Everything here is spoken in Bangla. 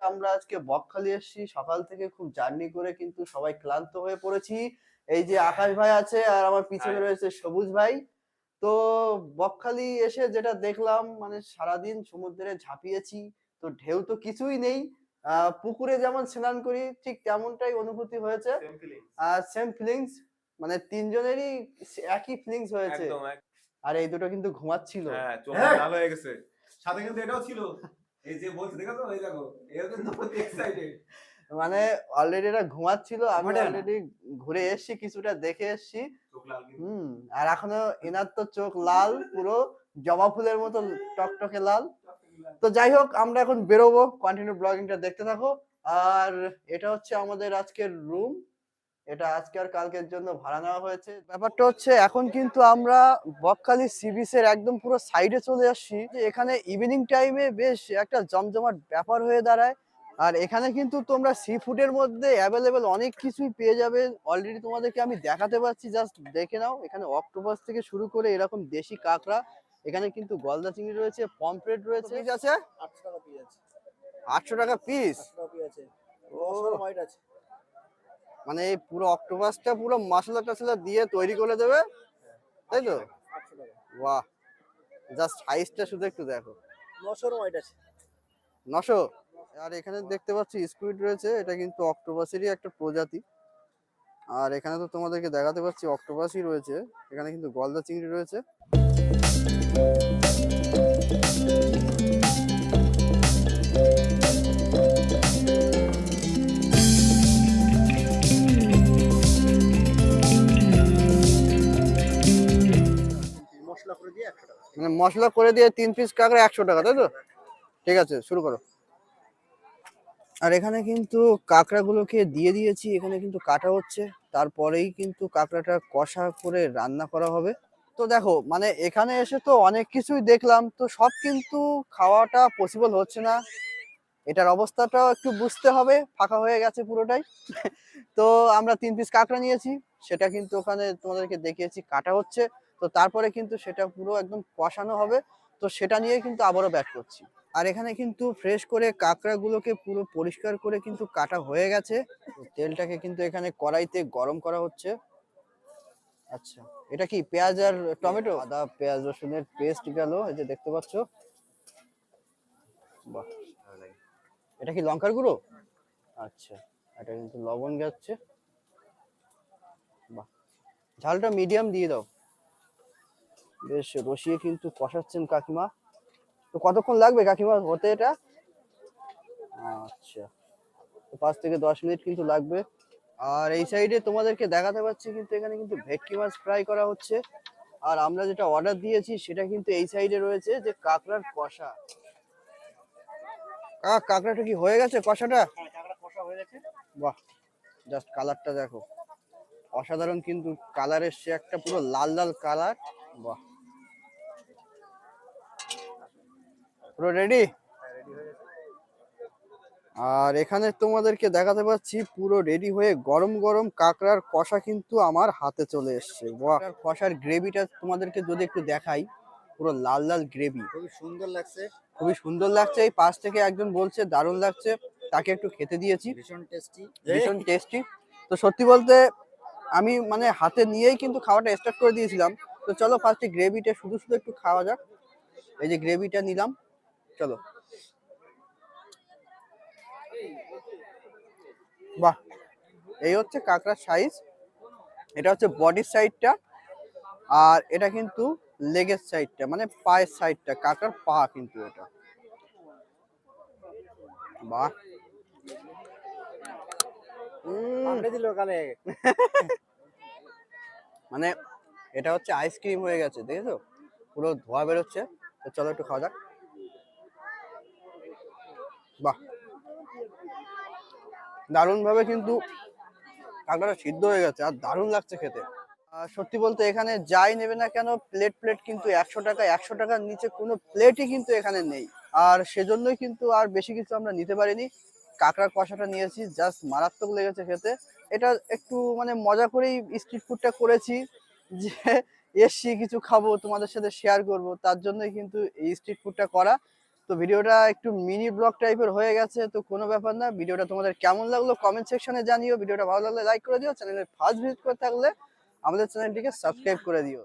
আমরা আজকে বকখালি এসেছি, সকাল থেকে খুব জার্নি করে কিন্তু সবাই ক্লান্ত হয়ে পড়েছি। এই যে আকাশ ভাই আছে আর আমার পিছনে রয়েছে সবুজ ভাই। তো বকখালি এসে যেটা দেখলাম মানে সারাদিন সমুদ্রে ঝাঁপিয়েছি, তো ঢেউ তো কিছুই নেই। পুকুরে যেমন স্নান করি ঠিক তেমনটাই অনুভূতি হয়েছে। সেম ফিলিংস, মানে তিনজনেরই একই ফিলিংস হয়েছে। আর এই দুটো কিন্তু ঘুমাচ্ছিল। হ্যাঁ, চোখ লাল হয়ে গেছে। সাথে কিন্তু এটাও ছিল। এই যে বলছে দেখো, এই দেখো, এও কিন্তু খুব এক্সাইটেড। মানে অলরেডি এটা ঘুমাচ্ছিল, আমি অলরেডি ঘুরে এসেছি, কিছুটা দেখে এসেছি। চোখ লাল কিন্তু। আর এখনো এনার তো চোখ লাল, পুরো জবা ফুলের মতো টকটকে লাল। তো যাই হোক, আমরা এখন বেরোবো, কন্টিনিউ ব্লগিংটা দেখতে থাকো। আর এটা হচ্ছে আমাদের আজকের রুম, এটা আজকে আর কালকের জন্য ভাড়া নেওয়া হয়েছে। ব্যাপারটা হচ্ছে এখন কিন্তু আমরা বকখালি সি বিচের একদম পুরো সাইডে চলে আসছি, যে এখানে ইভিনিং টাইমে বেশ একটা জমজমাট ব্যাপার হয়ে দাঁড়ায়। আর এখানে কিন্তু তোমরা সি ফুডের মধ্যে অ্যাভেলেবেল অনেক কিছুই পেয়ে যাবে। অলরেডি তোমাদেরকে আমি দেখাতে পাচ্ছি, জাস্ট দেখে নাও। এখানে অক্টোপাস থেকে শুরু করে এরকম দেশি কাঁকড়া, এখানে কিন্তু গলদা চিংড়ি রয়েছে, পমফ্রেট রয়েছে। পিস আছে 800 টাকা পিস আছে। 800 টাকা পিস? 800 টাকা পিস আছে। ও হোয়াইট আছে। মানে এই পুরো অক্টোপাসটা পুরো মশলা টশলা দিয়ে তৈরি করে দেবে, তাই তো? 800 টাকা। বাহ, জাস্ট সাইজটা শুধু একটু দেখো। 900 হোয়াইট আছে। 900। আর এখানে দেখতে পাচ্ছি স্কুইড রয়েছে, এটা কিন্তু অক্টোপাসেরই একটা প্রজাতি। আর এখানে তো তোমাদেরকে দেখাতে পাচ্ছি অক্টোপাসই রয়েছে, এখানে কিন্তু গলদা চিংড়ি রয়েছে। মশলা করে দিয়ে 100 টাকা। মানে মশলা করে দিয়ে 3 পিস কাঁকড়া 100 টাকা, তাই তো? ঠিক আছে, শুরু করো। আর এখানে কিন্তু কাঁকড়াগুলোকে দিয়ে দিয়েছি, এখানে কিন্তু কাটা হচ্ছে, তারপরেই কিন্তু কাঁকড়াটা কষা করে রান্না করা হবে। তো দেখো, মানে এখানে এসে তো অনেক কিছুই দেখলাম, তো সব কিন্তু খাওয়াটা পসিবল হচ্ছে না। এটার অবস্থাটাও একটু বুঝতে হবে, ফাঁকা হয়ে গেছে পুরোটাই। তো আমরা 3 পিস কাঁকড়া নিয়েছি, সেটা কিন্তু ওখানে তোমাদেরকে দেখিয়েছি কাটা হচ্ছে। তো তারপরে কিন্তু সেটা পুরো একদম কষানো হবে, তো সেটা নিয়ে কিন্তু আবারও ব্যাক করছি। আর এখানে কিন্তু ফ্রেশ করে কাঁকড়াগুলোকে পুরো পরিষ্কার করে কিন্তু কাটা হয়ে গেছে। তো তেলটাকে কিন্তু এখানে কড়াইতে গরম করা হচ্ছে। আচ্ছা, এটা কি পেঁয়াজ আর টমেটো? আদা পেঁয়াজ রসুনের পেস্ট গেল, এই যে দেখতে পাচ্ছ। বাহ, এটা কি লঙ্কার গুঁড়ো? আচ্ছা, এটা কিন্তু লবণ যাচ্ছে। বাহ, ঝালটা মিডিয়াম দিয়ে দাও। বেশ রসিয়ে কিন্তু কষাচ্ছেন কাকিমা। তো কতক্ষণ লাগবে কাকিমা হতে এটা? আচ্ছা, 5 থেকে 10 মিনিট কিন্তু লাগবে। আর এই সাইডে তোমাদেরকে দেখাতে পাচ্ছি কিন্তু এখানে কিন্তু ভেটকি মাছ ফ্রাই করা হচ্ছে। আর আমরা যেটা অর্ডার দিয়েছি সেটা কিন্তু এই সাইডে রয়েছে, যে কাঁকড়ার কষা। কাঁকড়াটা কি হয়ে গেছে কষাটা? হ্যাঁ, কাঁকড়া কষা হয়ে গেছে। বাহ, জাস্ট কালারটা দেখো, অসাধারণ কিন্তু কালার এসছে, একটা পুরো লাল লাল কালার। বাহ, পুরো রেডি। হ্যাঁ, রেডি হয়ে গেছে। আর এখানে তোমাদেরকে দেখাতে পাচ্ছি পুরো রেডি হয়ে গরম গরম কাঁকড়ার কষা কিন্তু আমার হাতে চলে এসছে। বাহ, কষার গ্রেভিটা তোমাদেরকে যদি একটু দেখাই, পুরো লাল লাল গ্রেভি, খুবই সুন্দর লাগছে। খুবই সুন্দর লাগছে। এই পাশ থেকে একজন বলছে দারুণ লাগছে, তাকে একটু খেতে দিয়েছি, ভীষণ টেস্টি। ভীষণ টেস্টি। তো সত্যি বলতে আমি মানে হাতে নিয়েই কিন্তু খাওয়াটা স্টার্ট করে দিয়েছিলাম। তো চলো ফার্স্টে গ্রেভিটা শুধু শুধু একটু খাওয়া যাক। এই যে গ্রেভিটা নিলাম, চলো। বাহ, এই হচ্ছে কাঁকড়ার সাইজ। এটা হচ্ছে বডির সাইডটা, আর এটা কিন্তু লেগের সাইডটা, মানে পায়ের সাইডটা, কাঁকড়ার পা কিন্তু এটা। বাহ, দিল কালে। মানে এটা হচ্ছে আইসক্রিম হয়ে গেছে, দেখেছো? পুরো ধোয়া বেরোচ্ছে। তো চলো একটু খাওয়া যাক। বাহ, দারুণ ভাবে কিন্তু কাঁকড়াটা সিদ্ধ হয়ে গেছে, আর দারুণ লাগছে খেতে। সত্যি বলতে এখানে যাই নেবে না কেন, প্লেট প্লেট কিন্তু 100 টাকা, 100 টাকার নিচে কোনো প্লেটই কিন্তু এখানে নেই। আর সেজন্যই কিন্তু আর বেশি কিছু আমরা নিতে পারিনি। কাঁকড়ার কষাটা নিয়েছি, জাস্ট মারাত্মক লেগেছে খেতে। এটা একটু মানে মজা করেই স্ট্রিট ফুডটা করেছি, যে এসছি কিছু খাবো, তোমাদের সাথে শেয়ার করব, তার জন্যই কিন্তু এই স্ট্রিট ফুডটা করা। তো ভিডিওটা একটু মিনি ব্লগ টাইপের হয়ে গেছে, তো কোনো ব্যাপার না। ভিডিওটা তোমাদের কেমন লাগলো কমেন্ট সেকশনে জানিও। ভিডিওটা ভালো লাগলে লাইক করে দিও, চ্যানেলে ফার্স্ট ভিজিট করে থাকলে আমাদের চ্যানেলটিকে সাবস্ক্রাইব করে দিও।